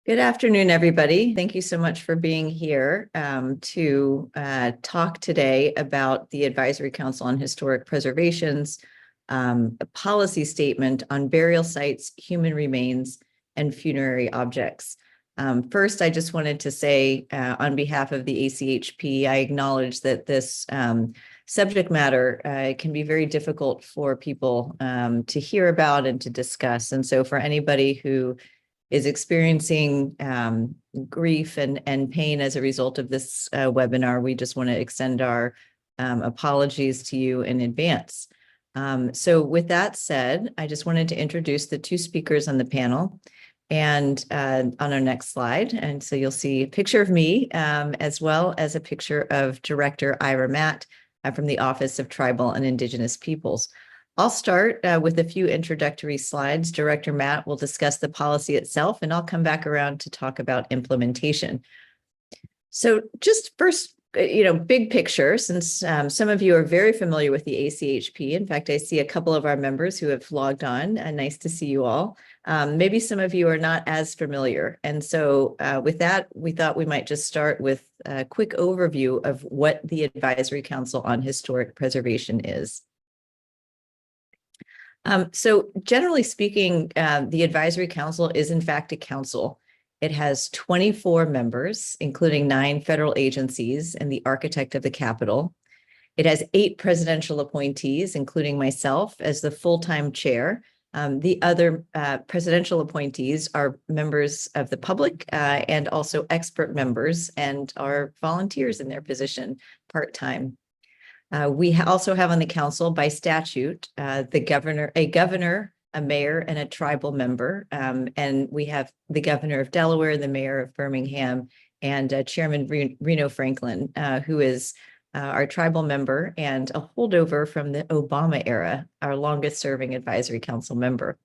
Good afternoon, everybody. Thank you so much for being here to talk today about the Advisory Council on Historic Preservation's policy statement on burial sites, human remains, and funerary objects. First, I just wanted to say on behalf of the ACHP, I acknowledge that this subject matter can be very difficult for people to hear about and to discuss. And so for anybody who is experiencing grief and pain as a result of this webinar, we just want to extend our apologies to you in advance. So with that said, I just wanted to introduce the two speakers on the panel and on our next slide. And so you'll see a picture of me as well as a picture of Director Ira Matt from the Office of Tribal and Indigenous Peoples. I'll start with a few introductory slides. Director Matt will discuss the policy itself, and I'll come back around to talk about implementation. So just first, big picture, since some of you are very familiar with the ACHP. In fact, I see a couple of our members who have logged on. Nice to see you all. Maybe some of you are not as familiar. And so with that, we thought we might just start with a quick overview of what the Advisory Council on Historic Preservation is. So generally speaking, the Advisory Council is in fact a council. It has 24 members, including 9 federal agencies and the architect of the Capitol. It has 8 presidential appointees, including myself as the full-time chair. The other presidential appointees are members of the public and also expert members and are volunteers in their position part-time. We also have on the council by statute, a governor, a mayor, and a tribal member. And we have the governor of Delaware, the mayor of Birmingham, and Chairman Reno Franklin, who is our tribal member and a holdover from the Obama era, our longest serving advisory council member.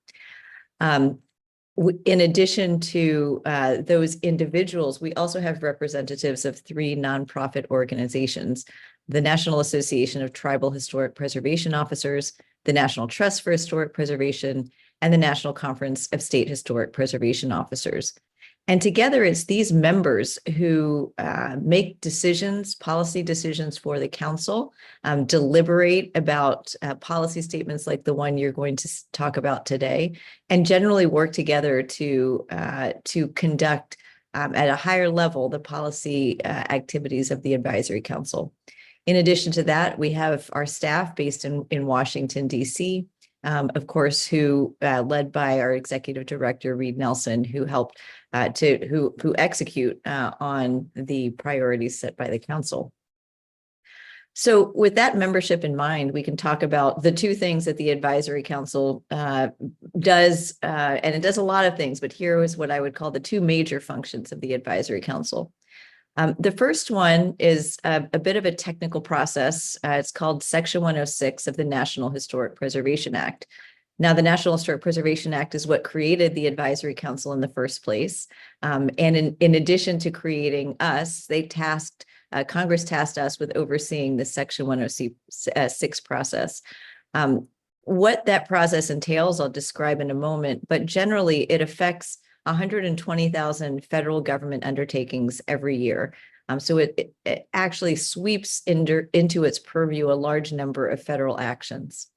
In addition to those individuals, we also have representatives of 3 nonprofit organizations: the National Association of Tribal Historic Preservation Officers, the National Trust for Historic Preservation, and the National Conference of State Historic Preservation Officers. And together, it's these members who make decisions, policy decisions for the council, deliberate about policy statements like the one you're going to talk about today, and generally work together to conduct at a higher level the policy activities of the Advisory Council. In addition to that, we have our staff based in Washington, D.C., of course, who led by our executive director, Reed Nelson, who helped who execute on the priorities set by the council. So with that membership in mind, we can talk about the 2 things that the Advisory Council does, and it does a lot of things, but here is what I would call the 2 major functions of the Advisory Council. The first one is a bit of a technical process. It's called Section 106 of the National Historic Preservation Act. Now, the National Historic Preservation Act is what created the Advisory Council in the first place. And in addition to creating us, Congress tasked us with overseeing the Section 106 process. What that process entails, I'll describe in a moment, but generally it affects 120,000 federal government undertakings every year. So it actually sweeps into its purview a large number of federal actions.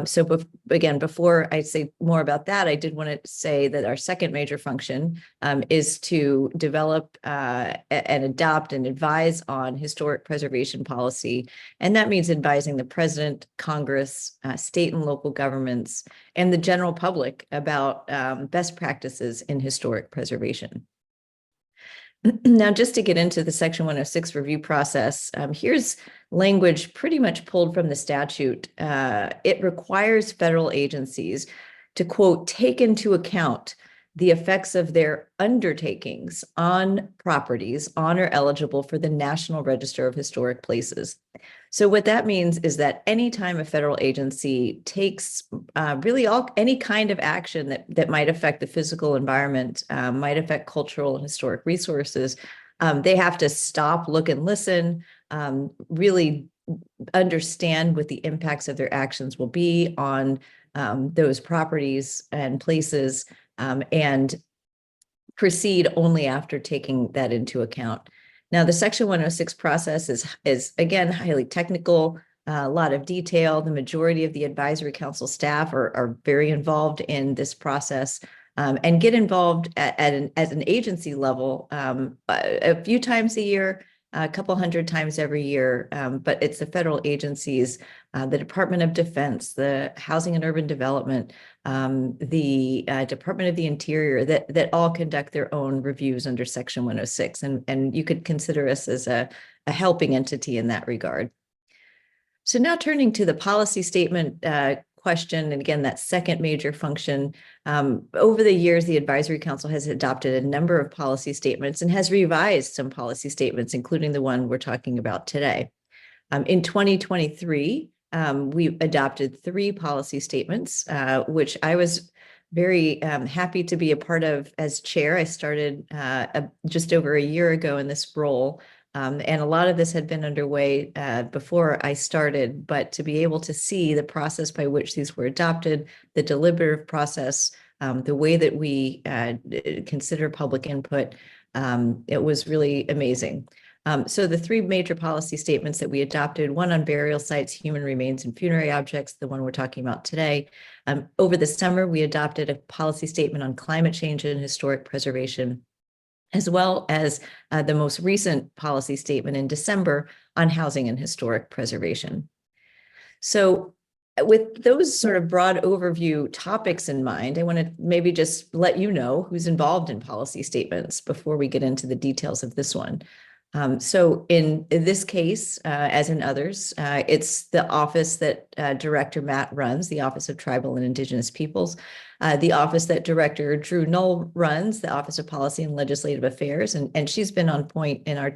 So again, before I say more about that, I did want to say that our second major function is to develop and adopt and advise on historic preservation policy. And that means advising the president, Congress, state and local governments, and the general public about best practices in historic preservation. Now, just to get into the Section 106 review process, here's language pretty much pulled from the statute. It requires federal agencies to, quote, take into account the effects of their undertakings on properties on or eligible for the National Register of Historic Places. So what that means is that anytime a federal agency takes really any kind of action that might affect the physical environment, might affect cultural and historic resources, they have to stop, look, and listen, really understand what the impacts of their actions will be on those properties and places, and proceed only after taking that into account. Now, the Section 106 process is again, highly technical, a lot of detail. The majority of the advisory council staff are very involved in this process, and get involved as an agency level a few times a year, a couple hundred times every year. But it's the federal agencies, the Department of Defense, the Housing and Urban Development, the Department of the Interior, that all conduct their own reviews under Section 106. And you could consider us as a helping entity in that regard. So now turning to the policy statement question, and again, that second major function. Over the years, the Advisory Council has adopted a number of policy statements and has revised some policy statements, including the one we're talking about today. In 2023, we adopted 3 policy statements, which I was very happy to be a part of as chair. I started just over a year ago in this role. And a lot of this had been underway before I started, but to be able to see the process by which these were adopted, the deliberative process, the way that we consider public input, it was really amazing. So the 3 major policy statements that we adopted, one on burial sites, human remains, and funerary objects, the one we're talking about today. Over the summer, we adopted a policy statement on climate change and historic preservation, as well as the most recent policy statement in December on housing and historic preservation. So with those sort of broad overview topics in mind, I want to maybe just let you know who's involved in policy statements before we get into the details of this one. So in this case, as in others, it's the office that Director Matt runs, the Office of Tribal and Indigenous Peoples, the office that Director Drew Knoll runs, the Office of Policy and Legislative Affairs, and she's been on point in our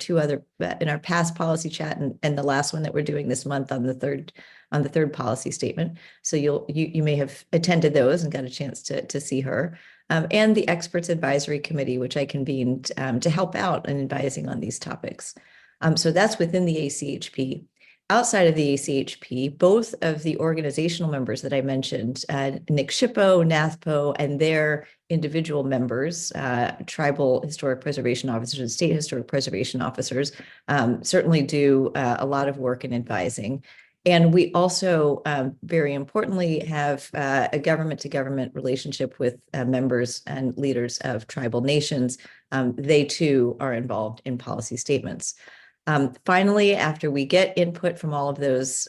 in our past policy chat and the last one that we're doing this month on the third policy statement. So you may have attended those and got a chance to see her. And the Experts Advisory Committee, which I convened to help out in advising on these topics. So that's within the ACHP. Outside of the ACHP, both of the organizational members that I mentioned, Nick Shippo, NAthPo, and their individual members, tribal historic preservation officers and state historic preservation officers, certainly do a lot of work in advising. And we also, very importantly, have a government-to-government relationship with members and leaders of tribal nations. They too are involved in policy statements. Finally, after we get input from all of those,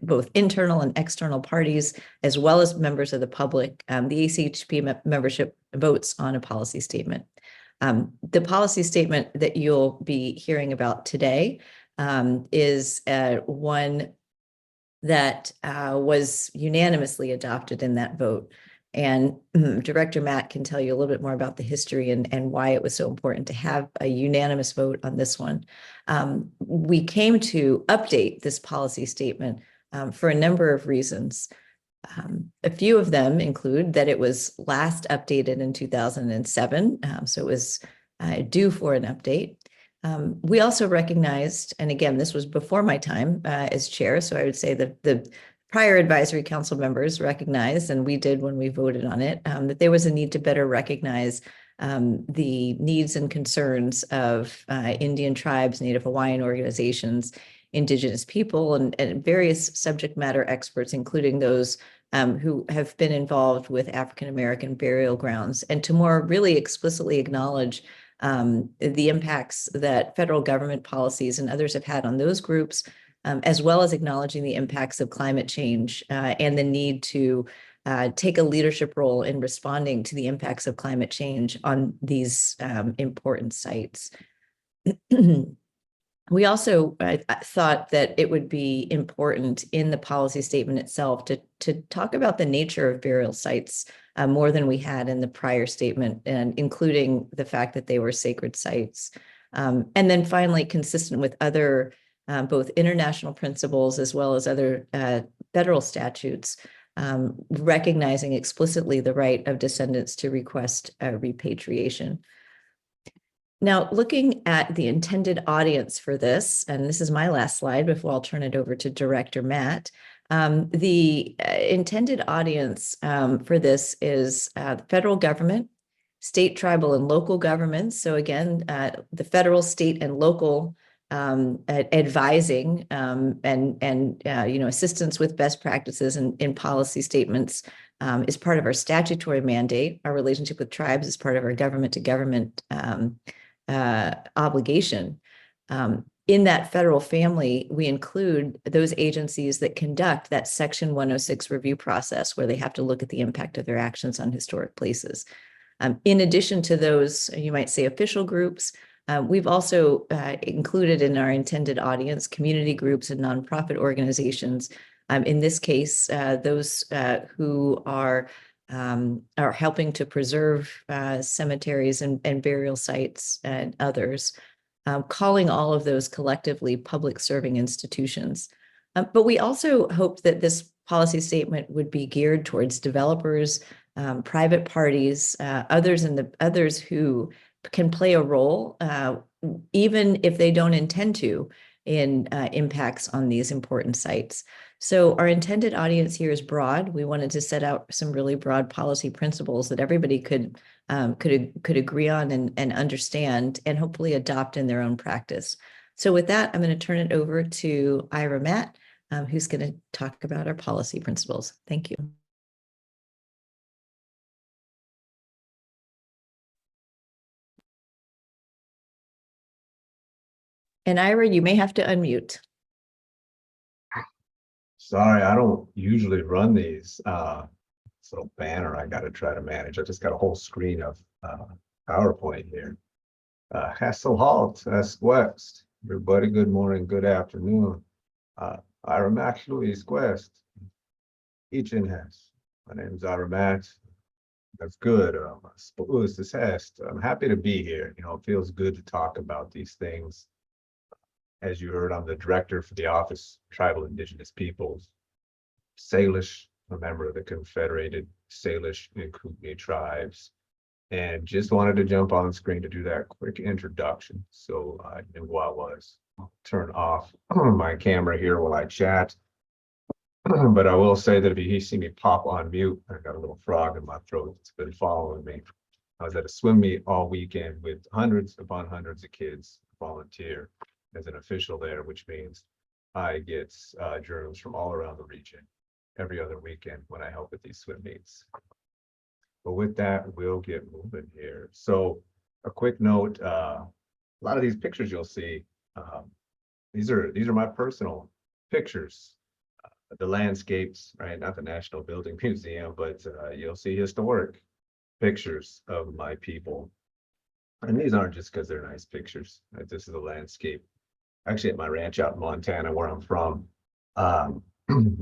both internal and external parties, as well as members of the public, the ACHP membership votes on a policy statement. The policy statement that you'll be hearing about today is one that was unanimously adopted in that vote. And Director Matt can tell you a little bit more about the history and why it was so important to have a unanimous vote on this one. We came to update this policy statement for a number of reasons. A few of them include that it was last updated in 2007, so it was due for an update. We also recognized, and again, this was before my time as chair, so I would say that the prior advisory council members recognized, and we did when we voted on it, that there was a need to better recognize the needs and concerns of Indian tribes, Native Hawaiian organizations, Indigenous people, and various subject matter experts, including those who have been involved with African American burial grounds, and to more really explicitly acknowledge the impacts that federal government policies and others have had on those groups, as well as acknowledging the impacts of climate change and the need to take a leadership role in responding to the impacts of climate change on these important sites. We also thought that it would be important in the policy statement itself to talk about the nature of burial sites more than we had in the prior statement, and including the fact that they were sacred sites. And then finally, consistent with other both international principles as well as other federal statutes, recognizing explicitly the right of descendants to request repatriation. Now, looking at the intended audience for this, and this is my last slide before I'll turn it over to Director Matt, the intended audience for this is the federal government, state, tribal, and local governments. So again, the federal, state, and local advising and assistance with best practices and in policy statements is part of our statutory mandate. Our relationship with tribes is part of our government to government obligation. In that federal family, we include those agencies that conduct that Section 106 review process, where they have to look at the impact of their actions on historic places. In addition to those, you might say, official groups, we've also included in our intended audience community groups and nonprofit organizations. In this case, those who are helping to preserve cemeteries and burial sites and others, calling all of those collectively public serving institutions. But we also hope that this policy statement would be geared towards developers, private parties, others who can play a role, even if they don't intend to, in impacts on these important sites. So our intended audience here is broad. We wanted to set out some really broad policy principles that everybody could agree on and understand, and hopefully adopt in their own practice. So with that, I'm going to turn it over to Ira Matt, who's going to talk about our policy principles. Thank you. And Ira, you may have to unmute. Sorry, I don't usually run these. This little banner I got to try to manage. I just got a whole screen of PowerPoint here. Hasselhalt, West. Everybody, good morning, good afternoon. Ira Max Louis Quest. Hess. My name is Ira Max. That's good. This is Hest. I'm happy to be here. It feels good to talk about these things. As you heard, I'm the director for the Office of Tribal Indigenous Peoples, Salish, a member of the Confederated Salish and Kootenai tribes, and just wanted to jump on the screen to do that quick introduction so I knew who I was. I'll turn off my camera here while I chat, but I will say that if you see me pop on mute, I got a little frog in my throat that's been following me. I was at a swim meet all weekend with hundreds upon hundreds of kids volunteer as an official there, which means I get journalists from all around the region every other weekend when I help at these swim meets. But with that, we'll get moving here. So a quick note, a lot of these pictures you'll see, these are my personal pictures. The landscapes, right? Not the National Building Museum, but you'll see historic pictures of my people. And these aren't just because they're nice pictures, right? This is a landscape. Actually, at my ranch out in Montana, where I'm from,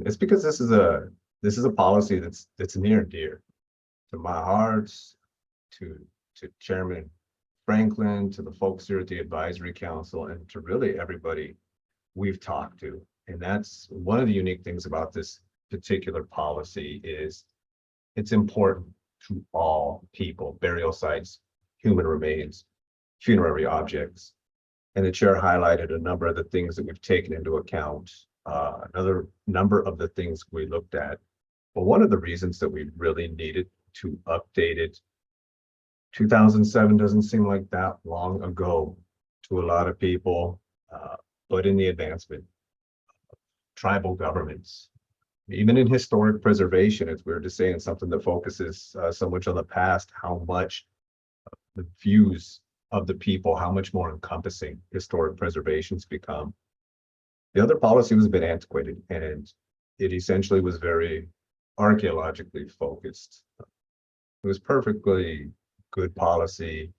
it's because this is a policy that's near and dear to my heart, to Chairman Franklin, to the folks here at the Advisory Council, and to really everybody we've talked to. And that's one of the unique things about this particular policy is it's important to all people: burial sites, human remains, funerary objects. And the chair highlighted a number of the things that we've taken into account, another number of the things we looked at. But one of the reasons that we really needed to update it, 2007 doesn't seem like that long ago to a lot of people, but in the advancement of tribal governments, even in historic preservation, it's weird to say, and something that focuses so much on the past, how much the views of the people, how much more encompassing historic preservation's become. The other policy was a bit antiquated, and it essentially was very archaeologically focused. It was perfectly good policy.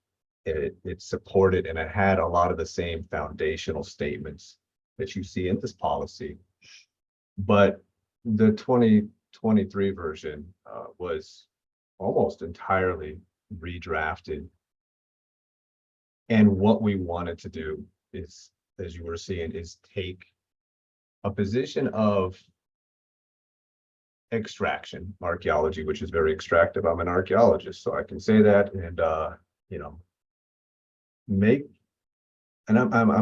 It supported, and it had a lot of the same foundational statements that you see in this policy. But the 2023 version was almost entirely redrafted. And what we wanted to do is, as you were seeing, is take a position of extraction archaeology, which is very extractive. I'm an archaeologist, so I can say that, and I'm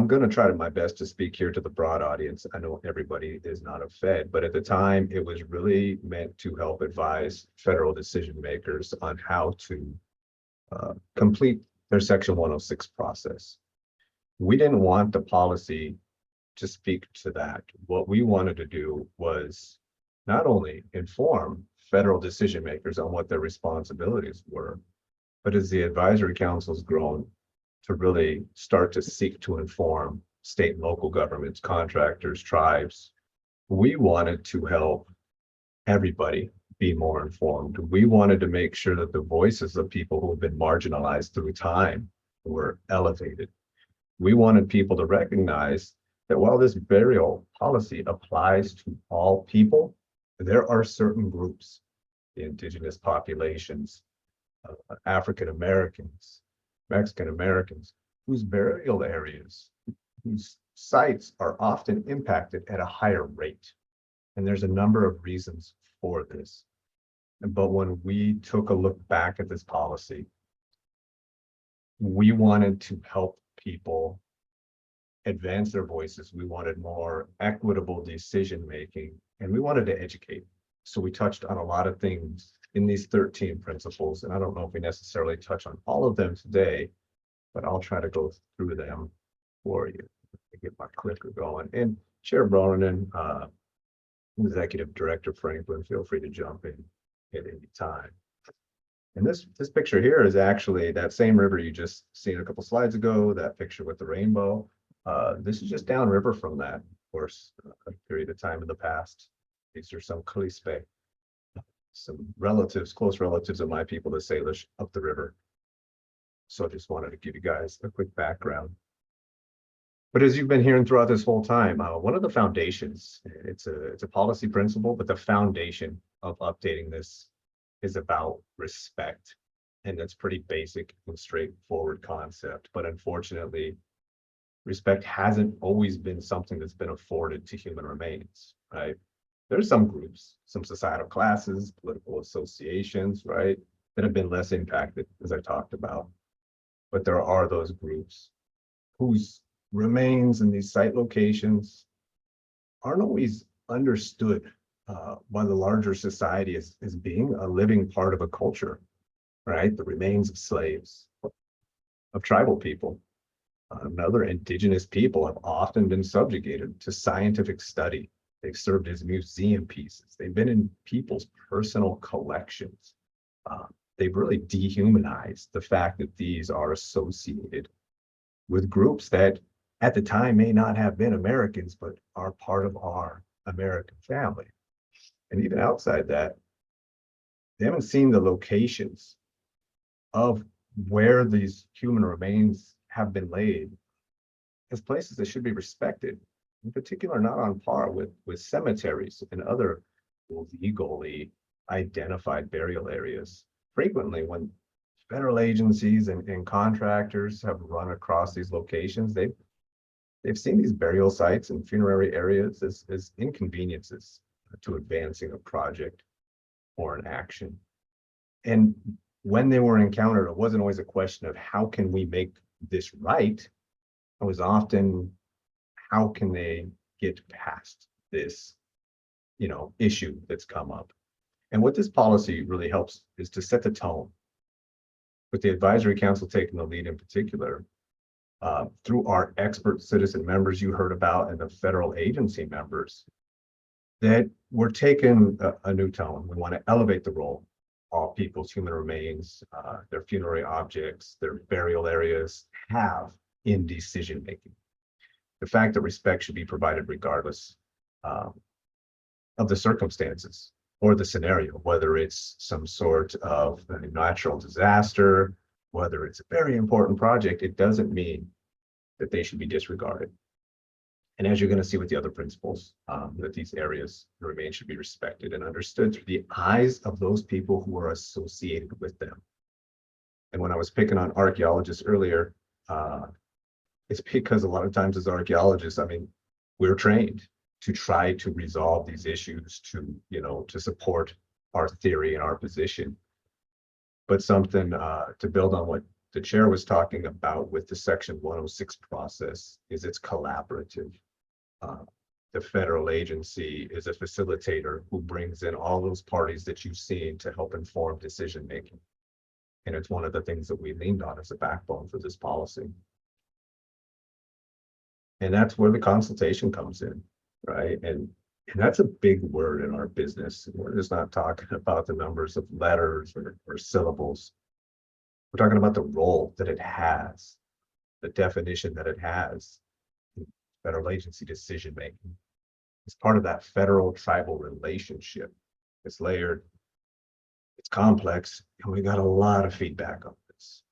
going to try my best to speak here to the broad audience. I know everybody is not a Fed, but at the time it was really meant to help advise federal decision makers on how to complete their Section 106 process. We didn't want the policy to speak to that. What we wanted to do was not only inform federal decision makers on what their responsibilities were, but as the advisory council's grown to really start to seek to inform state and local governments, contractors, tribes, we wanted to help everybody be more informed. We wanted to make sure that the voices of people who have been marginalized through time were elevated. We wanted people to recognize that while this burial policy applies to all people, there are certain groups, the indigenous populations, African Americans, Mexican Americans, whose burial areas, whose sites are often impacted at a higher rate. And there's a number of reasons for this. But when we took a look back at this policy, we wanted to help people advance their voices. We wanted more equitable decision making, and we wanted to educate. So we touched on a lot of things in these 13 principles, and I don't know if we necessarily touch on all of them today, but I'll try to go through them for you. Get my clicker going. And Chair Bronin, Executive Director Franklin, feel free to jump in at any time. And this picture here is actually that same river you just seen a couple slides ago, that picture with the rainbow. This is just downriver from that, of course, a period of time in the past. These are some Kalispe, some relatives, close relatives of my people, the Salish, up the river. So I just wanted to give you guys a quick background. But as you've been hearing throughout this whole time, one of the foundations, it's a policy principle, but the foundation of updating this is about respect. And that's pretty basic and straightforward concept. But unfortunately, respect hasn't always been something that's been afforded to human remains, right? There's some groups, some societal classes, political associations, right, that have been less impacted, as I talked about. But there are those groups whose remains in these site locations aren't always understood by the larger society as being a living part of a culture, right? The remains of slaves, of tribal people, and other indigenous people have often been subjugated to scientific study. They've served as museum pieces. They've been in people's personal collections. They've really dehumanized the fact that these are associated with groups that at the time may not have been Americans, but are part of our American family. And even outside that, they haven't seen the locations of where these human remains have been laid as places that should be respected, in particular, not on par with cemeteries and other legally identified burial areas. Frequently, when federal agencies and contractors have run across these locations, they've seen these burial sites and funerary areas as inconveniences to advancing a project or an action. And when they were encountered, it wasn't always a question of how can we make this right? It was often how can they get past this, issue that's come up. And what this policy really helps is to set the tone. With the advisory council taking the lead in particular, through our expert citizen members you heard about and the federal agency members, that we're taking a new tone. We want to elevate the role all people's human remains, their funerary objects, their burial areas have in decision making. The fact that respect should be provided regardless of the circumstances or the scenario, whether it's some sort of a natural disaster, whether it's a very important project, it doesn't mean that they should be disregarded. And as you're going to see with the other principles, that these areas, the remains should be respected and understood through the eyes of those people who are associated with them. And when I was picking on archaeologists earlier, it's because a lot of times as archaeologists, we're trained to try to resolve these issues, to support our theory and our position. But something to build on what the chair was talking about with the Section 106 process is it's collaborative. The federal agency is a facilitator who brings in all those parties that you've seen to help inform decision making. And it's one of the things that we leaned on as a backbone for this policy. And that's where the consultation comes in, right? And that's a big word in our business. We're just not talking about the numbers of letters or syllables. We're talking about the role that it has, the definition that it has in federal agency decision making. It's part of that federal tribal relationship. It's layered, it's complex, and we got a lot of feedback on this.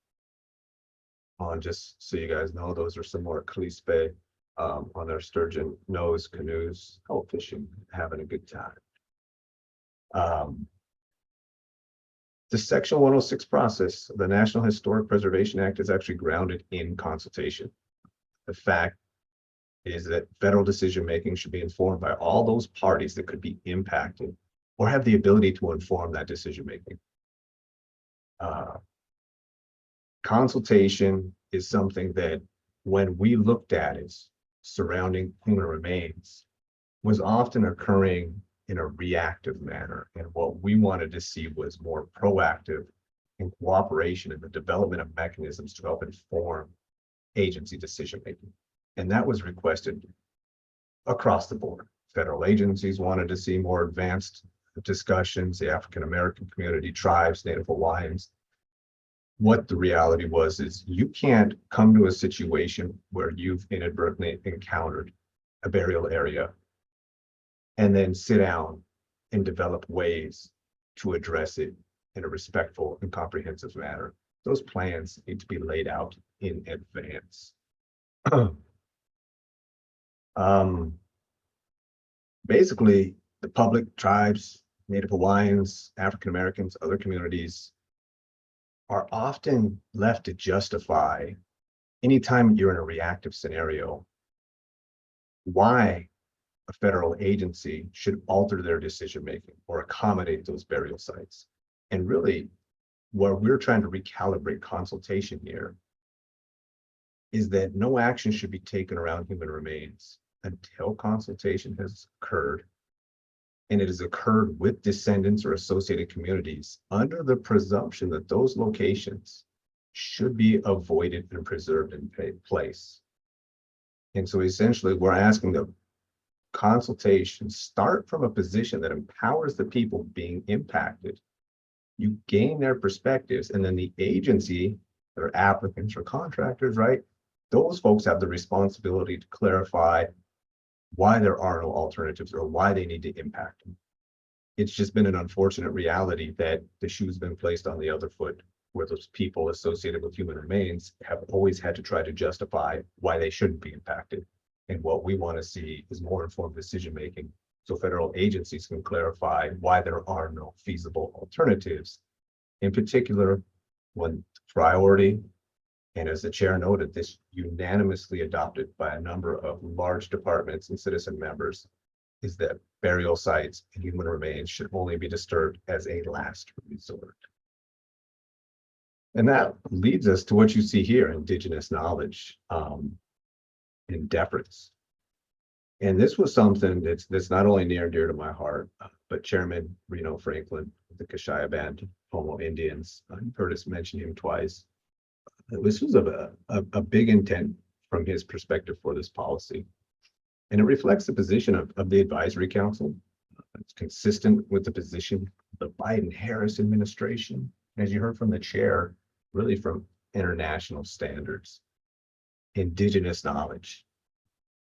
Just so you guys know, those are some more Clispe on their sturgeon nose canoes, out fishing, having a good time. The Section 106 process of the National Historic Preservation Act is actually grounded in consultation. The fact is that federal decision-making should be informed by all those parties that could be impacted or have the ability to inform that decision-making. Consultation is something that when we looked at it surrounding human remains was often occurring in a reactive manner. And what we wanted to see was more proactive in cooperation in the development of mechanisms to help inform agency decision-making. And that was requested across the board. Federal agencies wanted to see more advanced discussions, the African-American community, tribes, Native Hawaiians. What the reality was is you can't come to a situation where you've inadvertently encountered a burial area and then sit down and develop ways to address it in a respectful and comprehensive manner. Those plans need to be laid out in advance. Basically, the public, tribes, Native Hawaiians, African Americans, other communities are often left to justify anytime you're in a reactive scenario, why a federal agency should alter their decision-making or accommodate those burial sites. And really, where we're trying to recalibrate consultation here is that no action should be taken around human remains until consultation has occurred, and it has occurred with descendants or associated communities under the presumption that those locations should be avoided and preserved in place. And so essentially, we're asking the consultation start from a position that empowers the people being impacted. You gain their perspectives, and then the agency, their applicants or contractors, right? Those folks have the responsibility to clarify why there are no alternatives or why they need to impact them. It's just been an unfortunate reality that the shoe's been placed on the other foot, where those people associated with human remains have always had to try to justify why they shouldn't be impacted. And what we want to see is more informed decision-making so federal agencies can clarify why there are no feasible alternatives. In particular, when priority, and as the chair noted, this unanimously adopted by a number of large departments and citizen members, is that burial sites and human remains should only be disturbed as a last resort. And that leads us to what you see here, Indigenous knowledge and deference. And this was something that's not only near and dear to my heart, but Chairman Reno Franklin of the Kashaya Band, Homo Indians, you've heard us mention him twice. This was a big intent from his perspective for this policy. And it reflects the position of the advisory council. It's consistent with the position of the Biden-Harris administration. As you heard from the chair, really from international standards. Indigenous knowledge.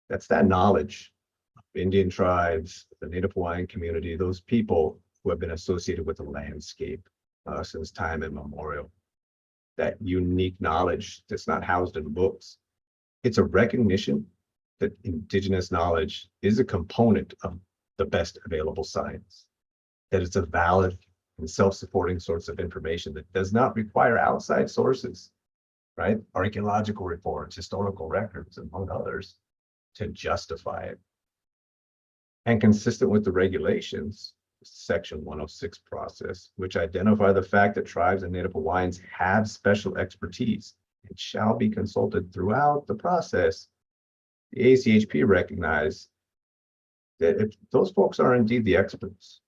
That's that knowledge of Indian tribes, the Native Hawaiian community, those people who have been associated with the landscape since time immemorial. That unique knowledge that's not housed in books. It's a recognition that Indigenous knowledge is a component of the best available science, that it's a valid and self-supporting source of information that does not require outside sources, right? Archaeological reports, historical records, among others, to justify it. And consistent with the regulations, Section 106 process, which identify the fact that tribes and Native Hawaiians have special expertise and shall be consulted throughout the process. The ACHP recognize that if those folks are indeed the experts,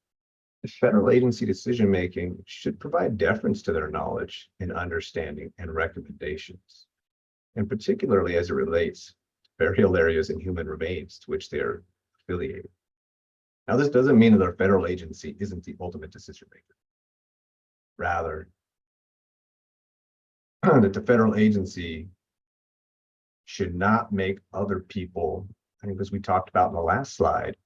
The federal agency decision-making should provide deference to their knowledge and understanding and recommendations, and particularly as it relates to burial areas and human remains to which they are affiliated. Now, this doesn't mean that our federal agency isn't the ultimate decision maker. Rather, that the federal agency should not make other people, I think as we talked about in the last slide,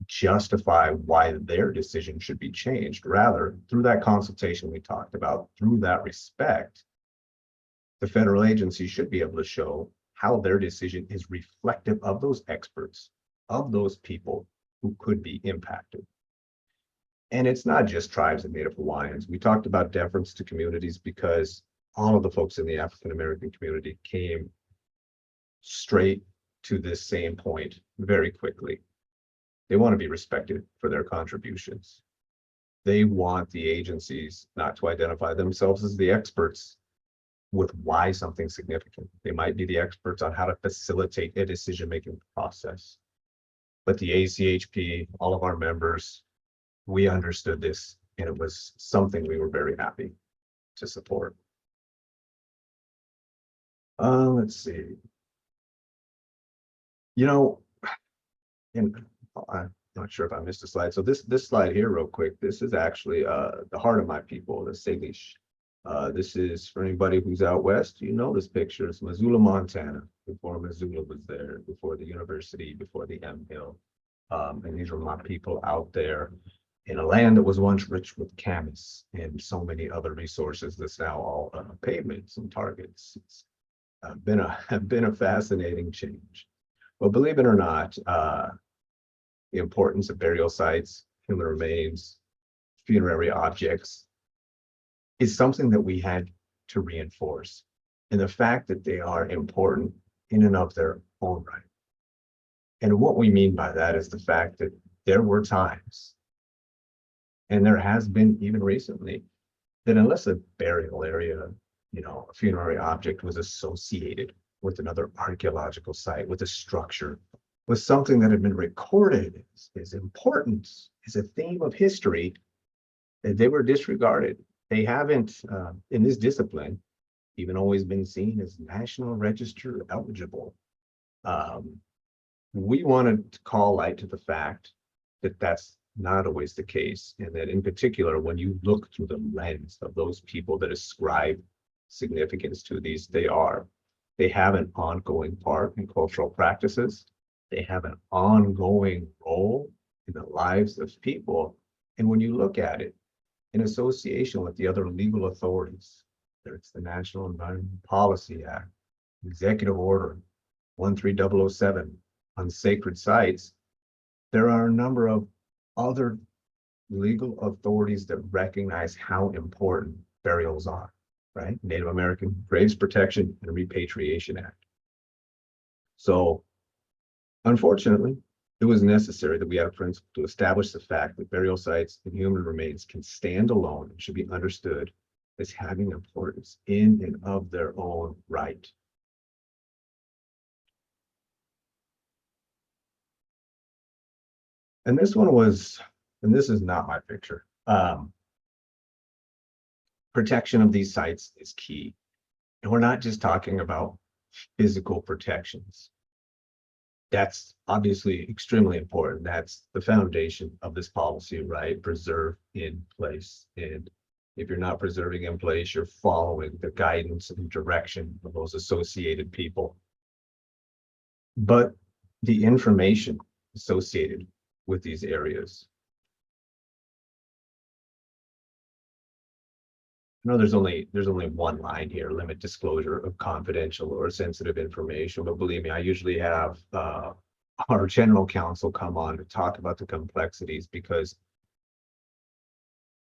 justify why their decision should be changed. Rather, through that consultation we talked about, through that respect, the federal agency should be able to show how their decision is reflective of those experts, of those people who could be impacted. And it's not just tribes and Native Hawaiians. We talked about deference to communities because all of the folks in the African American community came straight to this same point very quickly. They want to be respected for their contributions. They want the agencies not to identify themselves as the experts with why something's significant. They might be the experts on how to facilitate a decision-making process. But the ACHP, all of our members, we understood this, and it was something we were very happy to support. Let's see. You know, and I'm not sure if I missed a slide. So this slide here, real quick, this is actually the heart of my people, the Salish. This is for anybody who's out west, you know this picture. It's Missoula, Montana, before Missoula was there, before the university, before the M Hill. And these were my people out there in a land that was once rich with camas and so many other resources that's now all pavements and targets. It's been a fascinating change. But believe it or not, the importance of burial sites, human remains, funerary objects is something that we had to reinforce. And the fact that they are important in and of their own right. And what we mean by that is the fact that there were times, and there has been even recently, that unless a burial area, a funerary object was associated with another archaeological site, with a structure, with something that had been recorded as importance, as a theme of history, they were disregarded. They haven't, in this discipline, even always been seen as National Register eligible. We wanted to call light to the fact that that's not always the case, and that in particular, when you look through the lens of those people that ascribe significance to these, they have an ongoing part in cultural practices. They have an ongoing role in the lives of people. And when you look at it in association with the other legal authorities, whether it's the National Environmental Policy Act, Executive Order 13007 on sacred sites, there are a number of other legal authorities that recognize how important burials are, right? Native American Graves Protection and Repatriation Act. So unfortunately, it was necessary that we had a principle to establish the fact that burial sites and human remains can stand alone and should be understood as having importance in and of their own right. And this one was, and this is not my picture. Protection of these sites is key. And we're not just talking about physical protections. That's obviously extremely important. That's the foundation of this policy, right? Preserve in place. And if you're not preserving in place, you're following the guidance and direction of those associated people. But the information associated with these areas. I know there's only one line here, limit disclosure of confidential or sensitive information, but believe me, I usually have our general counsel come on to talk about the complexities, because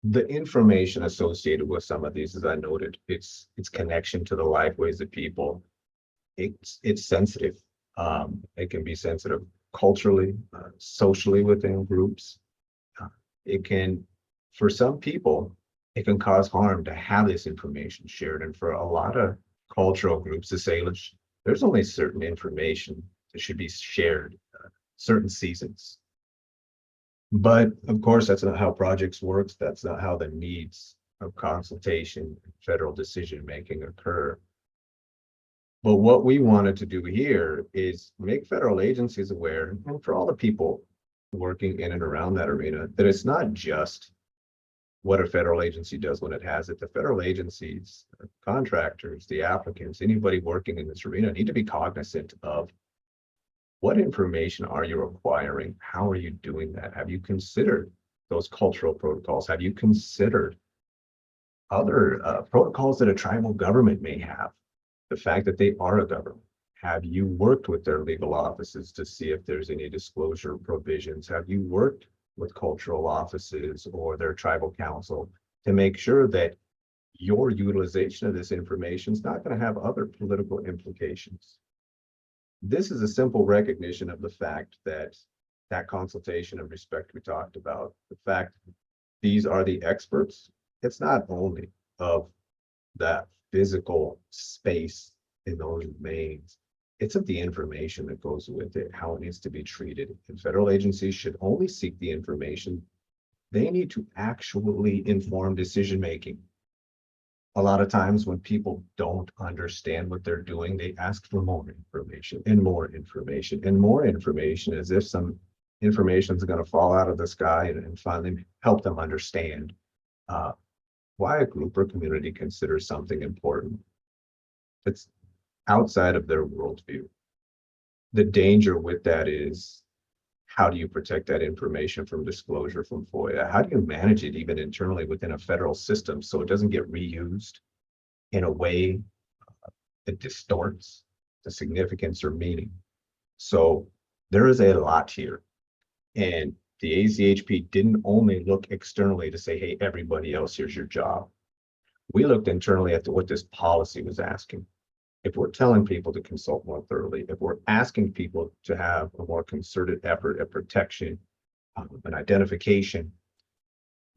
the information associated with some of these, as I noted, its connection to the lifeways of people, it's sensitive. It can be sensitive culturally, socially within groups. It can, for some people, it can cause harm to have this information shared. And for a lot of cultural groups, the Salish, there's only certain information that should be shared, certain seasons. But of course, that's not how projects works. That's not how the needs of consultation, and federal decision making occur. But what we wanted to do here is make federal agencies aware, and for all the people working in and around that arena, that it's not just what a federal agency does when it has it. The federal agencies, contractors, the applicants, anybody working in this arena need to be cognizant of what information are you acquiring? How are you doing that? Have you considered those cultural protocols? Have you considered other protocols that a tribal government may have? The fact that they are a government. Have you worked with their legal offices to see if there's any disclosure provisions? Have you worked with cultural offices or their tribal council to make sure that your utilization of this information is not going to have other political implications? This is a simple recognition of the fact that that consultation and respect we talked about, the fact these are the experts, it's not only of that physical space in those domains, it's of the information that goes with it, how it needs to be treated. And federal agencies should only seek the information they need to actually inform decision making. A lot of times when people don't understand what they're doing, they ask for more information and more information and more information, as if some information is going to fall out of the sky and finally help them understand why a group or community considers something important. It's outside of their worldview. The danger with that is, how do you protect that information from disclosure from FOIA? How do you manage it even internally within a federal system so it doesn't get reused in a way that distorts the significance or meaning? So there is a lot here. And the ACHP didn't only look externally to say, hey, everybody else, here's your job. We looked internally at what this policy was asking. If we're telling people to consult more thoroughly, if we're asking people to have a more concerted effort at protection and identification,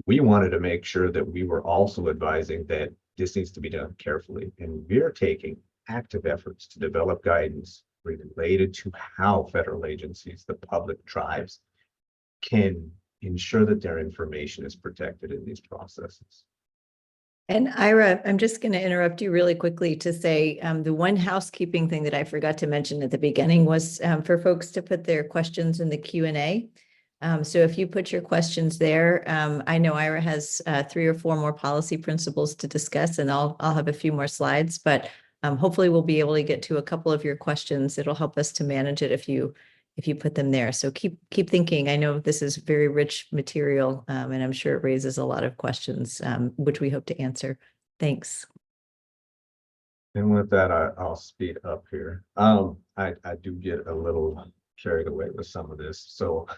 we wanted to make sure that we were also advising that this needs to be done carefully. And we're taking active efforts to develop guidance related to how federal agencies, the public, tribes, can ensure that their information is protected in these processes. And Ira, I'm just going to interrupt you really quickly to say the one housekeeping thing that I forgot to mention at the beginning was for folks to put their questions in the Q&A. So if you put your questions there, I know Ira has 3 or 4 more policy principles to discuss, and I'll have a few more slides, but hopefully we'll be able to get to a couple of your questions. It'll help us to manage it if you put them there. So keep thinking. I know this is very rich material, and I'm sure it raises a lot of questions, which we hope to answer. Thanks. And with that, I'll speed up here. I do get a little carried away with some of this. So,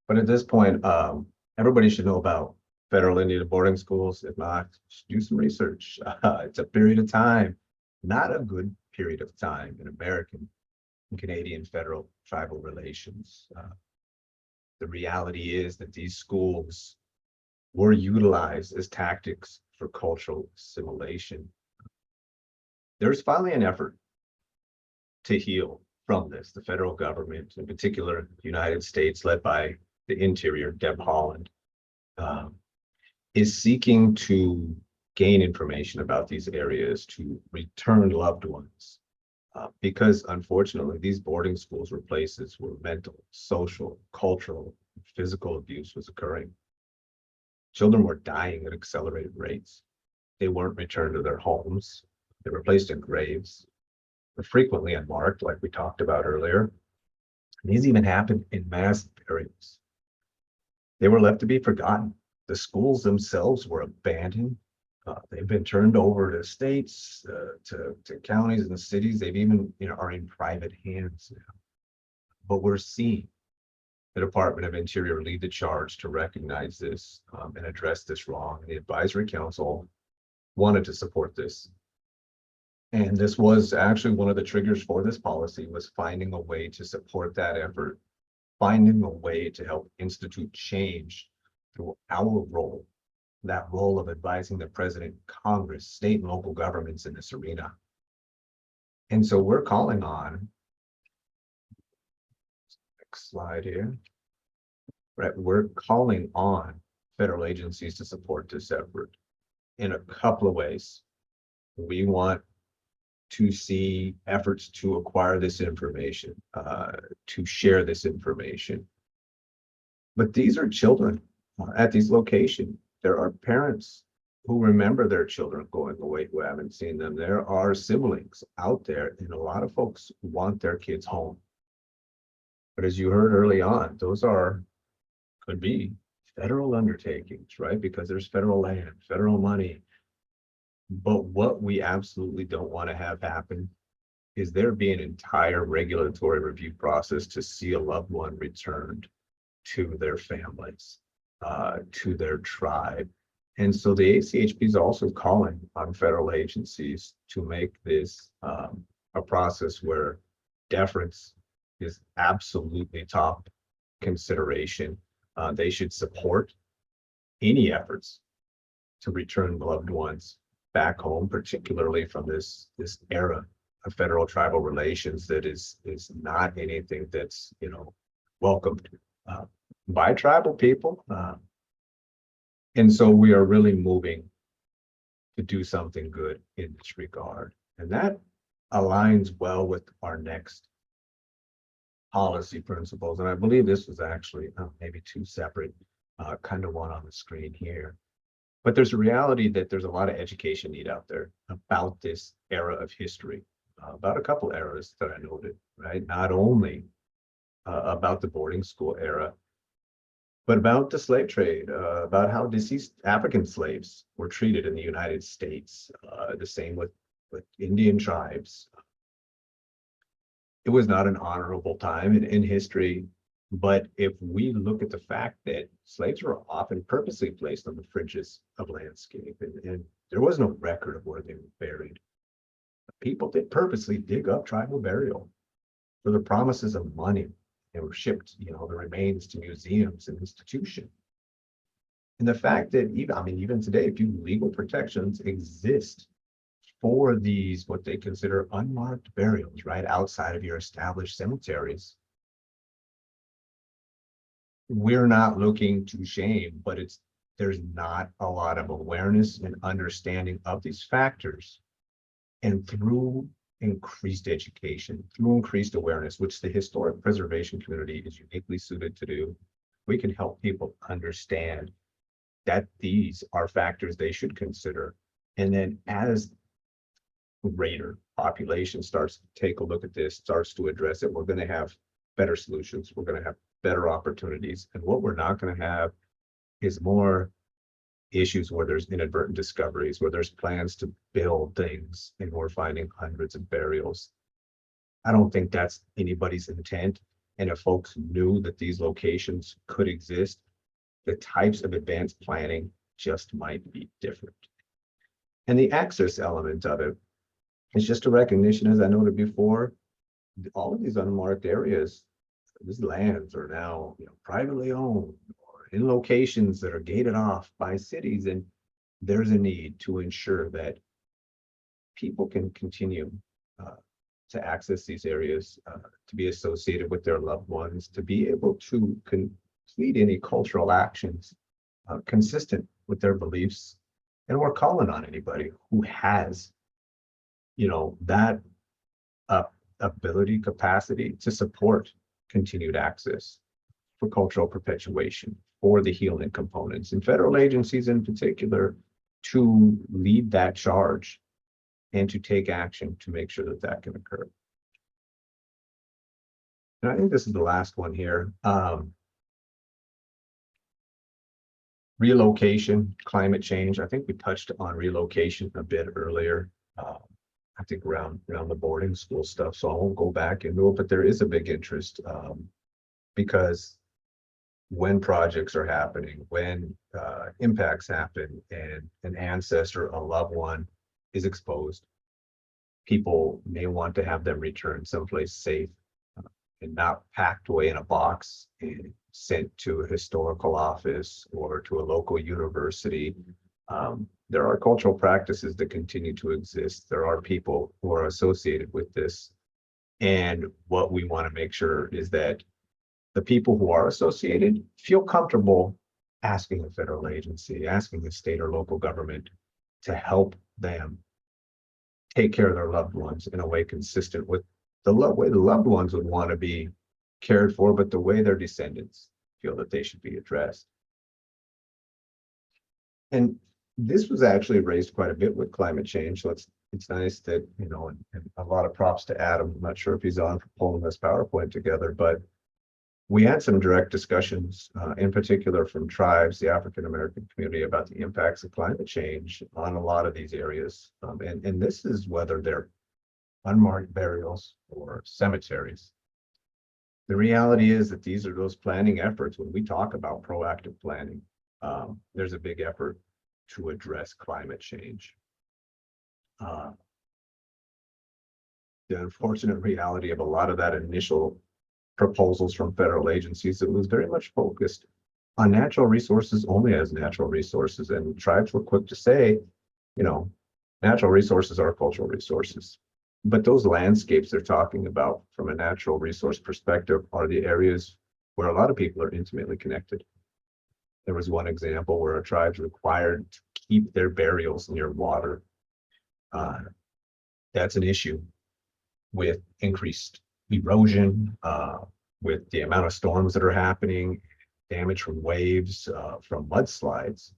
but at this point, everybody should know about federal Indian boarding schools. If not, do some research. It's a period of time, not a good period of time in American and Canadian federal tribal relations. The reality is that these schools were utilized as tactics for cultural assimilation. There's finally an effort to heal from this. The federal government, in particular, the United States, led by the Interior, Deb Haaland, is seeking to gain information about these areas to return loved ones. Because unfortunately, these boarding schools were places where mental, social, cultural, physical abuse was occurring. Children were dying at accelerated rates. They weren't returned to their homes. They were placed in graves, were frequently unmarked, like we talked about earlier. And these even happened in mass burials. They were left to be forgotten. The schools themselves were abandoned. They've been turned over to states, to counties and cities. They've even, are in private hands now. But we're seeing the Department of Interior lead the charge to recognize this and address this wrong. And the Advisory Council wanted to support this. And this was actually one of the triggers for this policy, was finding a way to support that effort, finding a way to help institute change through our role, that role of advising the president, Congress, state and local governments in this arena. And so we're calling on, next slide here. right? We're calling on federal agencies to support this effort in a couple of ways. We want to see efforts to acquire this information, to share this information. But these are children at these locations. There are parents who remember their children going away who haven't seen them. There are siblings out there, and a lot of folks want their kids home. But as you heard early on, those could be federal undertakings, right? Because there's federal land, federal money. But what we absolutely don't want to have happen is there be an entire regulatory review process to see a loved one returned to their families, to their tribe. And so the ACHP is also calling on federal agencies to make this a process where deference is absolutely top consideration. They should support any efforts to return loved ones back home, particularly from this era of federal tribal relations that is not anything that's welcomed by tribal people. And so we are really moving to do something good in this regard. And that aligns well with our next policy principles. And I believe this was actually maybe two separate, kind of one on the screen here. But there's a reality that there's a lot of education need out there about this era of history, about a couple eras that I noted, right? Not only about the boarding school era, but about the slave trade, about how deceased African slaves were treated in the United States, the same with Indian tribes. It was not an honorable time in history, but if we look at the fact that slaves were often purposely placed on the fringes of landscape, and there was no record of where they were buried, people did purposely dig up tribal burial for the promises of money. They were shipped, the remains to museums and institutions. And the fact that even today, if legal protections exist for these, what they consider unmarked burials, right outside of your established cemeteries, we're not looking to shame, but there's not a lot of awareness and understanding of these factors. And through increased education, through increased awareness, which the historic preservation community is uniquely suited to do, we can help people understand that these are factors they should consider. And then as greater population starts to take a look at this, starts to address it, we're going to have better solutions. We're going to have better opportunities. And what we're not going to have is more issues where there's inadvertent discoveries, where there's plans to build things and we're finding hundreds of burials. I don't think that's anybody's intent. And if folks knew that these locations could exist, the types of advanced planning just might be different. And the access element of it is just a recognition, as I noted before, all of these unmarked areas, these lands are now privately owned or in locations that are gated off by cities. And there's a need to ensure that people can continue to access these areas, to be associated with their loved ones, to be able to complete any cultural actions consistent with their beliefs. And we're calling on anybody who has, that ability, capacity to support continued access for cultural perpetuation, for the healing components, and federal agencies in particular to lead that charge and to take action to make sure that that can occur. And I think this is the last one here. Relocation, climate change. I think we touched on relocation a bit earlier. I think around the boarding school stuff, so I won't go back into it, but there is a big interest because when projects are happening, when impacts happen and an ancestor, a loved one is exposed, people may want to have them returned someplace safe and not packed away in a box and sent to a historical office or to a local university. There are cultural practices that continue to exist. There are people who are associated with this. And what we want to make sure is that the people who are associated feel comfortable asking a federal agency, asking the state or local government to help them take care of their loved ones in a way consistent with the way the loved ones would want to be cared for, but the way their descendants feel that they should be addressed. And this was actually raised quite a bit with climate change. So it's nice that, you know, and a lot of props to Adam. I'm not sure if he's on for pulling this PowerPoint together, but we had some direct discussions, in particular from tribes, the African American community, about the impacts of climate change on a lot of these areas. And this is whether they're unmarked burials or cemeteries. The reality is that these are those planning efforts. When we talk about proactive planning, there's a big effort to address climate change. The unfortunate reality of a lot of that initial proposals from federal agencies, it was very much focused on natural resources only as natural resources. And tribes were quick to say, you know, natural resources are cultural resources. But those landscapes they're talking about from a natural resource perspective are the areas where a lot of people are intimately connected. There was one example where a tribe's required to keep their burials near water. That's an issue with increased erosion, with the amount of storms that are happening, damage from waves, from mudslides,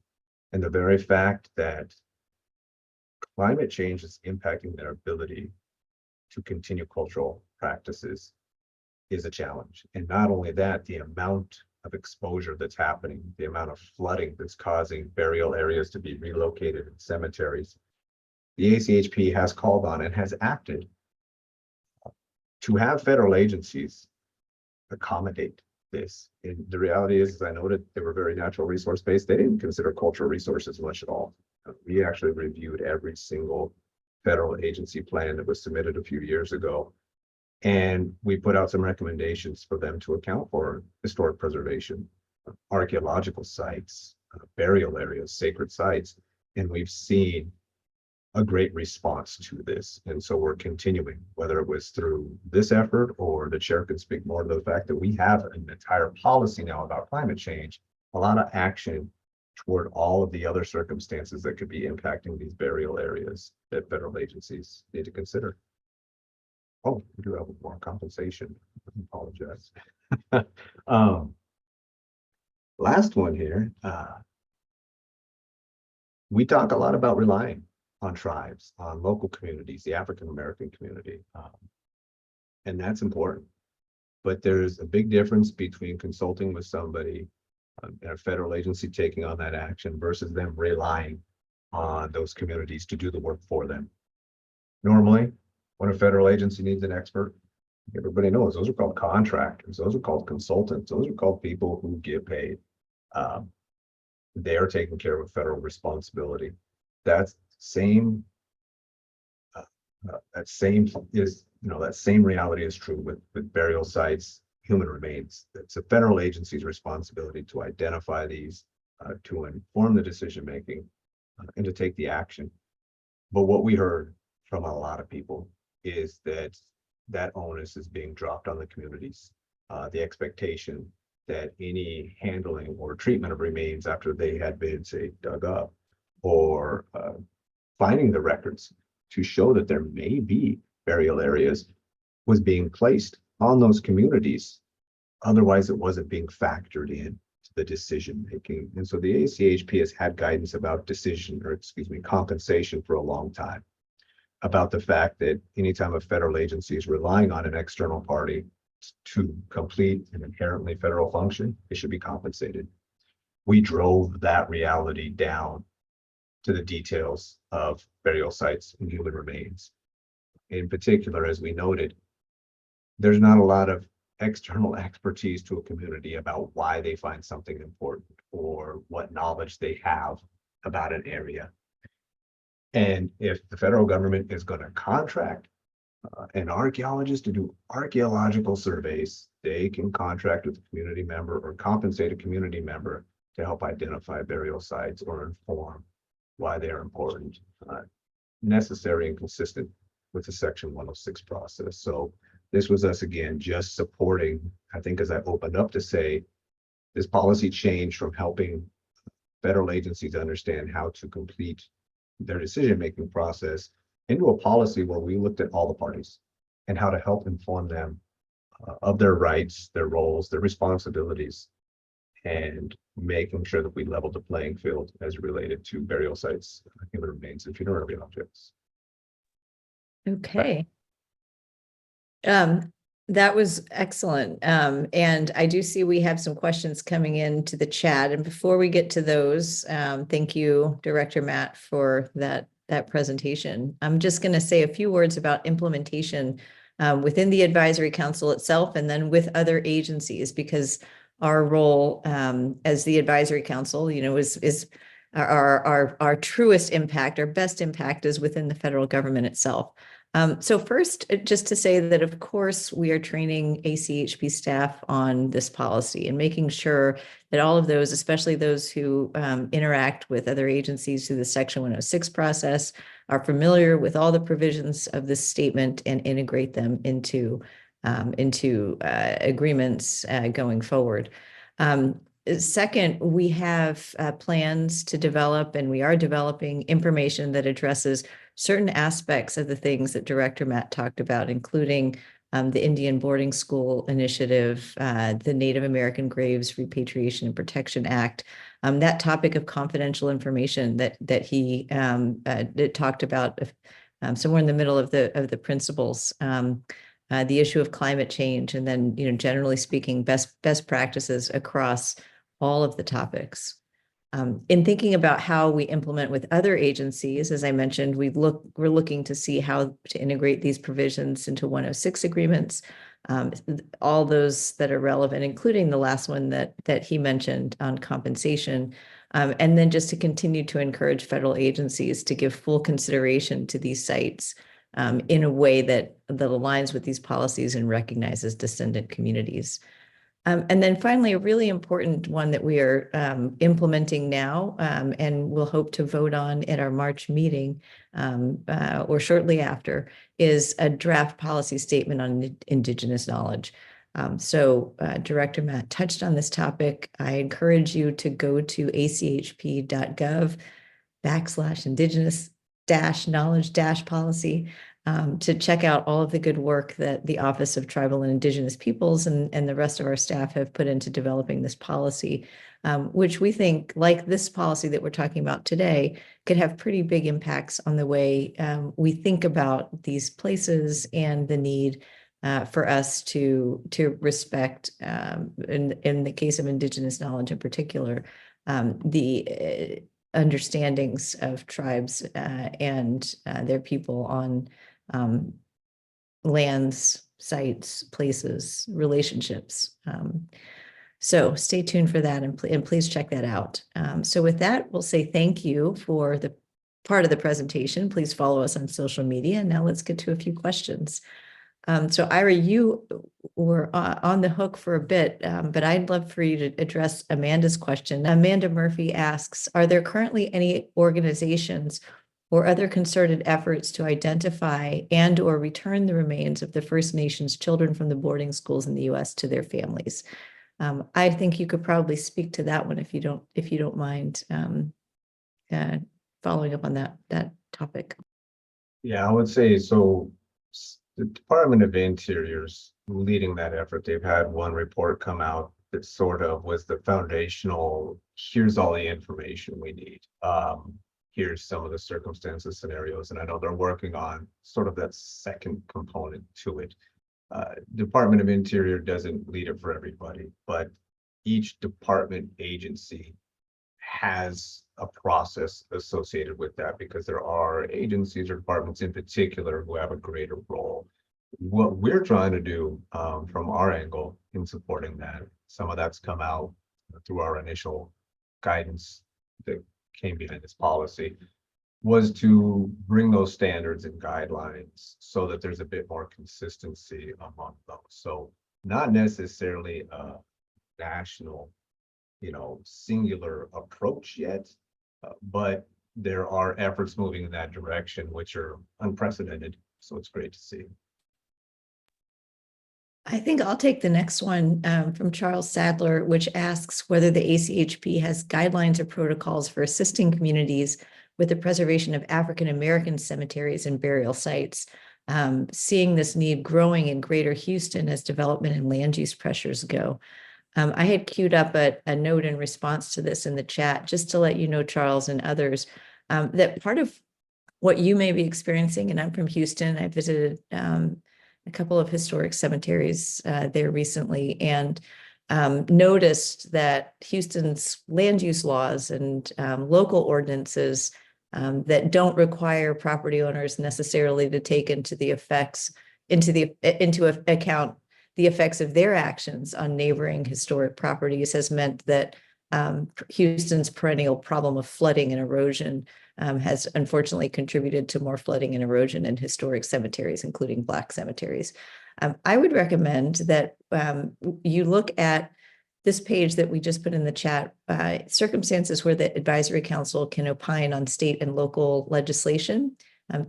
and the very fact that climate change is impacting their ability to continue cultural practices is a challenge. And not only that, the amount of exposure that's happening, the amount of flooding that's causing burial areas to be relocated in cemeteries. The ACHP has called on and has acted to have federal agencies accommodate this. And the reality is, as I noted, they were very natural resource based. They didn't consider cultural resources much at all. We actually reviewed every single federal agency plan that was submitted a few years ago. And we put out some recommendations for them to account for historic preservation, archaeological sites, burial areas, sacred sites. And we've seen a great response to this. And so we're continuing, whether it was through this effort, or the chair can speak more to the fact that we have an entire policy now about climate change, a lot of action toward all of the other circumstances that could be impacting these burial areas that federal agencies need to consider. Oh, we do have more compensation. I apologize. Last one here. We talk a lot about relying on tribes, on local communities, the African American community. And that's important. But there's a big difference between consulting with somebody, a federal agency taking on that action, versus them relying on those communities to do the work for them. Normally, when a federal agency needs an expert, everybody knows those are called contractors, those are called consultants, those are called people who get paid. They are taking care of a federal responsibility. That same reality is true with burial sites, human remains. It's a federal agency's responsibility to identify these, to inform the decision making, and to take the action. But what we heard from a lot of people is that onus is being dropped on the communities. The expectation that any handling or treatment of remains after they had been, say, dug up, or finding the records to show that there may be burial areas, was being placed on those communities. Otherwise, it wasn't being factored in to the decision making. And so the ACHP has had guidance about compensation for a long time, about the fact that anytime a federal agency is relying on an external party to complete an inherently federal function, it should be compensated. We drove that reality down to the details of burial sites and human remains. In particular, as we noted, there's not a lot of external expertise to a community about why they find something important or what knowledge they have about an area. And if the federal government is going to contract an archaeologist to do archaeological surveys, they can contract with a community member or compensate a community member to help identify burial sites or inform why they are important, necessary and consistent with the Section 106 process. So This was us again, just supporting, I think, as I opened up to say, this policy change from helping federal agencies understand how to complete their decision-making process into a policy where we looked at all the parties and how to help inform them of their rights, their roles, their responsibilities, and making sure that we leveled the playing field as related to burial sites, human remains, and funerary objects. Okay. That was excellent. And I do see we have some questions coming into the chat. And before we get to those, thank you, Director Matt, for that presentation. I'm just going to say a few words about implementation within the advisory council itself, and then with other agencies, because our role as the advisory council, you know, is our truest impact, our best impact is within the federal government itself. So first, just to say that, of course, we are training ACHP staff on this policy and making sure that all of those, especially those who interact with other agencies through the Section 106 process, are familiar with all the provisions of this statement and integrate them into agreements going forward. Second, we have plans to develop, and we are developing information that addresses certain aspects of the things that Director Matt talked about, including the Indian Boarding School Initiative, the Native American Graves Repatriation and Protection Act, that topic of confidential information that he talked about somewhere in the middle of the principles. The issue of climate change, and then, you know, generally speaking, best practices across all of the topics. In thinking about how we implement with other agencies, as I mentioned, we're looking to see how to integrate these provisions into 106 agreements, all those that are relevant, including the last one that he mentioned on compensation, and then just to continue to encourage federal agencies to give full consideration to these sites in a way that aligns with these policies and recognizes descendant communities. And then finally, a really important one that we are implementing now and we'll hope to vote on at our March meeting or shortly after is a draft policy statement on Indigenous knowledge. So Director Matt touched on this topic. I encourage you to go to achp.gov/Indigenous-knowledge-policy to check out all of the good work that the Office of Tribal and Indigenous Peoples and the rest of our staff have put into developing this policy, which we think, like this policy that we're talking about today, could have pretty big impacts on the way we think about these places and the need for us to respect, in the case of Indigenous knowledge in particular, the understandings of tribes and their people on lands, sites, places, relationships. So stay tuned for that, and please check that out. So with that, we'll say thank you for the part of the presentation. Please follow us on social media. Now let's get to a few questions. So Ira, you were on the hook for a bit, but I'd love for you to address Amanda's question. Amanda Murphy asks, are there currently any organizations or other concerted efforts to identify and or return the remains of the First Nations children from the boarding schools in the U.S. to their families? I think you could probably speak to that one if you don't mind following up on that topic. Yeah, I would say so. The Department of Interior's leading that effort. They've had one report come out that sort of was the foundational, here's all the information we need. Here's some of the circumstances, scenarios, and I know they're working on sort of that second component to it. Department of Interior doesn't lead it for everybody, but each department agency has a process associated with that, because there are agencies or departments in particular who have a greater role. What we're trying to do from our angle in supporting that, some of that's come out through our initial guidance that came behind this policy, was to bring those standards and guidelines so that there's a bit more consistency among those. So not necessarily a national, singular approach yet, but there are efforts moving in that direction, which are unprecedented. So it's great to see. I think I'll take the next one from Charles Sadler, which asks whether the ACHP has guidelines or protocols for assisting communities with the preservation of African American cemeteries and burial sites, seeing this need growing in Greater Houston as development and land use pressures go. I had queued up a note in response to this in the chat, just to let you know, Charles and others, that part of what you may be experiencing, and I'm from Houston, I visited a couple of historic cemeteries there recently, and noticed that Houston's land use laws and local ordinances that don't require property owners necessarily to take into account the effects of their actions on neighboring historic properties has meant that Houston's perennial problem of flooding and erosion has unfortunately contributed to more flooding and erosion in historic cemeteries, including Black cemeteries. I would recommend that you look at this page that we just put in the chat, circumstances where the advisory council can opine on state and local legislation.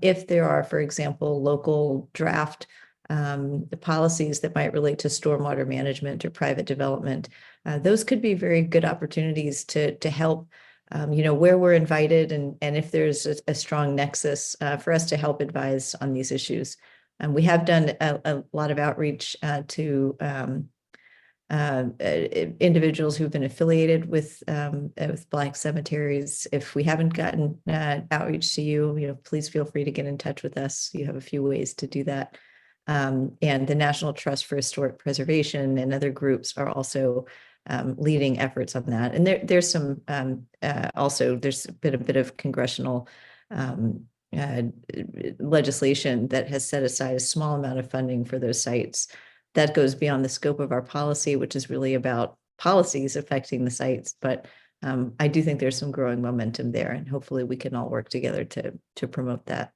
If there are, for example, local draft the policies that might relate to stormwater management or private development, those could be very good opportunities to help, where we're invited and if there's a strong nexus for us to help advise on these issues. We have done a lot of outreach to individuals who've been affiliated with Black cemeteries. If we haven't gotten outreach to you, please feel free to get in touch with us. You have a few ways to do that. And the National Trust for Historic Preservation and other groups are also leading efforts on that. And there's some also there's been a bit of congressional legislation that has set aside a small amount of funding for those sites. That goes beyond the scope of our policy, which is really about policies affecting the sites. But I do think there's some growing momentum there, and hopefully we can all work together to promote that.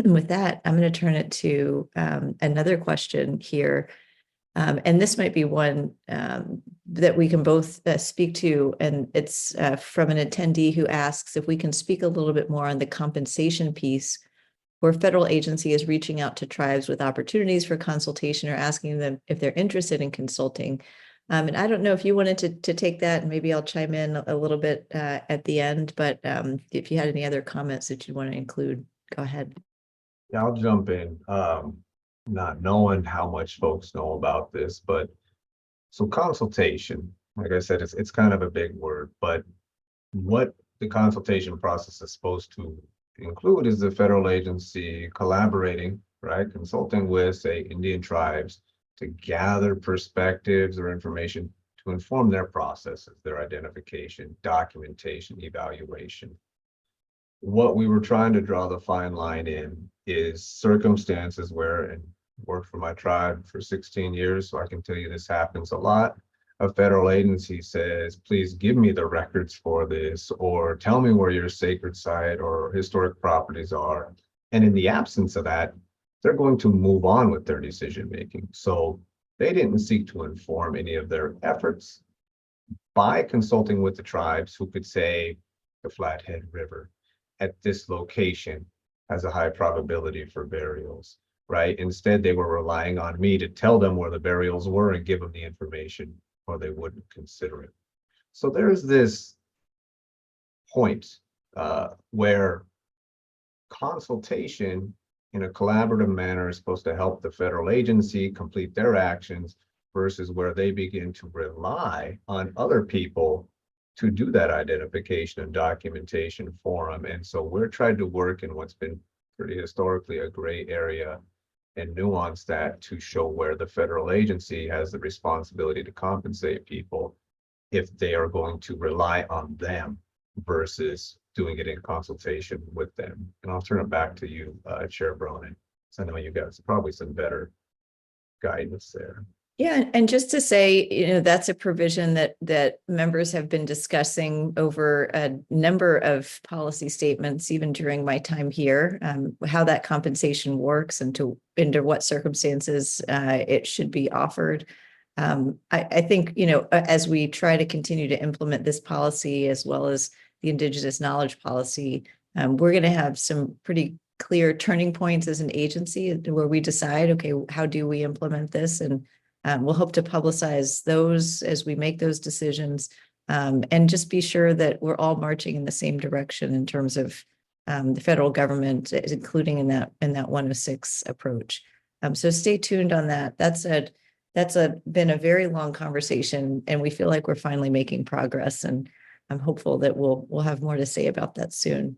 With that, I'm going to turn it to another question here. And this might be one that we can both speak to. And it's from an attendee who asks if we can speak a little bit more on the compensation piece, where a federal agency is reaching out to tribes with opportunities for consultation or asking them if they're interested in consulting. And I don't know if you wanted to take that, and maybe I'll chime in a little bit at the end, but if you had any other comments that you want to include, go ahead. Yeah, I'll jump in. Not knowing how much folks know about this, but so consultation, like I said, it's kind of a big word, but what the consultation process is supposed to include is the federal agency collaborating, right, consulting with, say, Indian tribes to gather perspectives or information to inform their processes, their identification, documentation, evaluation. What we were trying to draw the fine line in is circumstances where, and worked for my tribe for 16 years, so I can tell you this happens a lot. A federal agency says, please give me the records for this, or tell me where your sacred site or historic properties are. And in the absence of that, they're going to move on with their decision making. So they didn't seek to inform any of their efforts by consulting with the tribes who could say the Flathead River at this location has a high probability for burials, right? Instead, they were relying on me to tell them where the burials were and give them the information, or they wouldn't consider it. So there's this point where consultation in a collaborative manner is supposed to help the federal agency complete their actions versus where they begin to rely on other people to do that identification and documentation for them. And so we're trying to work in what's been pretty historically a gray area and nuance that to show where the federal agency has the responsibility to compensate people if they are going to rely on them versus doing it in consultation with them. And I'll turn it back to you, Chair Bronin, because I know you got probably some better guidance there. Yeah, and just to say, that's a provision that members have been discussing over a number of policy statements, even during my time here, how that compensation works and under what circumstances it should be offered. I think, as we try to continue to implement this policy as well as the Indigenous knowledge policy, we're going to have some pretty clear turning points as an agency where we decide, okay, how do we implement this? And we'll hope to publicize those as we make those decisions, and just be sure that we're all marching in the same direction in terms of the federal government, including in that 106 approach. So stay tuned on that. That's been a very long conversation, and we feel like we're finally making progress, and I'm hopeful that we'll have more to say about that soon.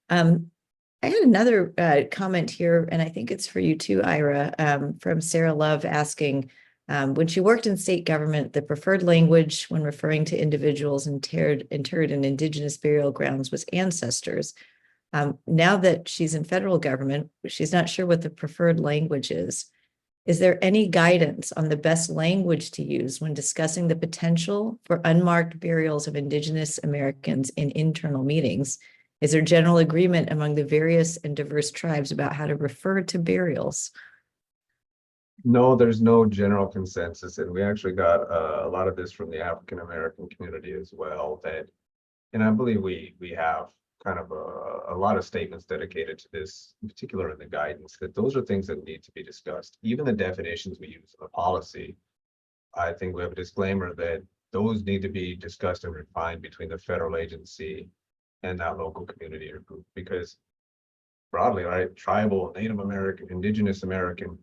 I had another comment here, and I think it's for you too, Ira, from Sara Love asking, when she worked in state government, the preferred language when referring to individuals interred in Indigenous burial grounds was ancestors. Now that she's in federal government, she's not sure what the preferred language is. Is there any guidance on the best language to use when discussing the potential for unmarked burials of Indigenous Americans in internal meetings? Is there general agreement among the various and diverse tribes about how to refer to burials? No, there's no general consensus, and we actually got a lot of this from the African American community as well. And I believe we have kind of a lot of statements dedicated to this, in particular in the guidance, that those are things that need to be discussed. Even the definitions we use in the policy, I think we have a disclaimer that those need to be discussed and refined between the federal agency and that local community or group, because broadly, right, tribal, Native American, Indigenous American,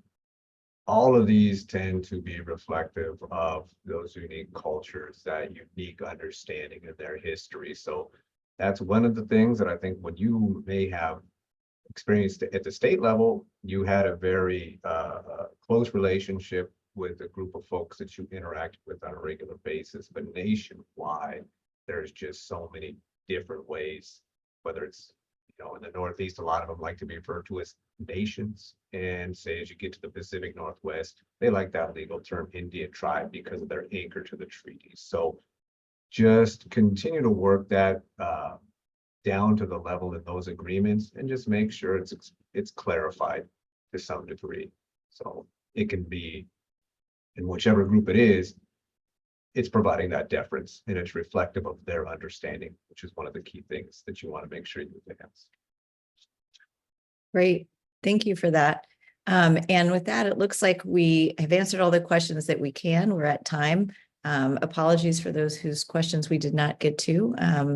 all of these tend to be reflective of those unique cultures, that unique understanding of their history. So that's one of the things that I think when you may have experienced at the state level, you had a very close relationship with a group of folks that you interact with on a regular basis, but nationwide, there's just so many different ways, whether it's, in the Northeast, a lot of them like to be referred to as nations. And say, as you get to the Pacific Northwest, they like that legal term Indian tribe because of their anchor to the treaties. So just continue to work that down to the level of those agreements, and just make sure it's clarified to some degree. So it can be, in whichever group it is, it's providing that deference, and it's reflective of their understanding, which is one of the key things that you want to make sure you advance. Great. Thank you for that. And with that, it looks like we have answered all the questions that we can. We're at time. Apologies for those whose questions we did not get to,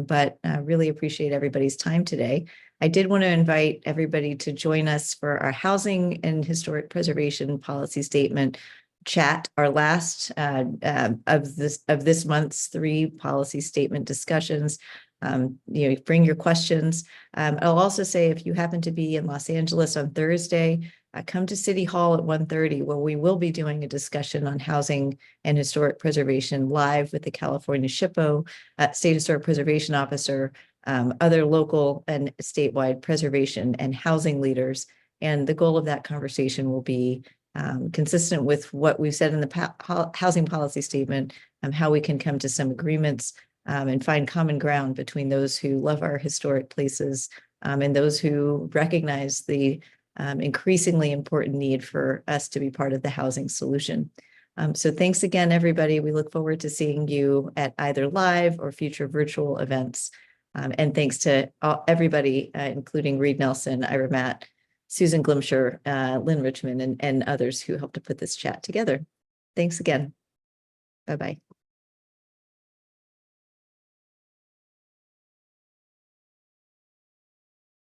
but really appreciate everybody's time today. I did want to invite everybody to join us for our housing and historic preservation policy statement chat, our last of this month's 3 policy statement discussions. Bring your questions. I'll also say, if you happen to be in Los Angeles on Thursday, come to City Hall at 1:30, where we will be doing a discussion on housing and historic preservation live with the California SHPO, State Historic Preservation Officer, other local and statewide preservation and housing leaders. And the goal of that conversation will be consistent with what we've said in the housing policy statement, how we can come to some agreements and find common ground between those who love our historic places and those who recognize the increasingly important need for us to be part of the housing solution. So thanks again, everybody. We look forward to seeing you at either live or future virtual events. And thanks to everybody, including Reed Nelson, Ira Matt, Susan Glimsher, Lynn Richmond, and others who helped to put this chat together. Thanks again. Bye-bye.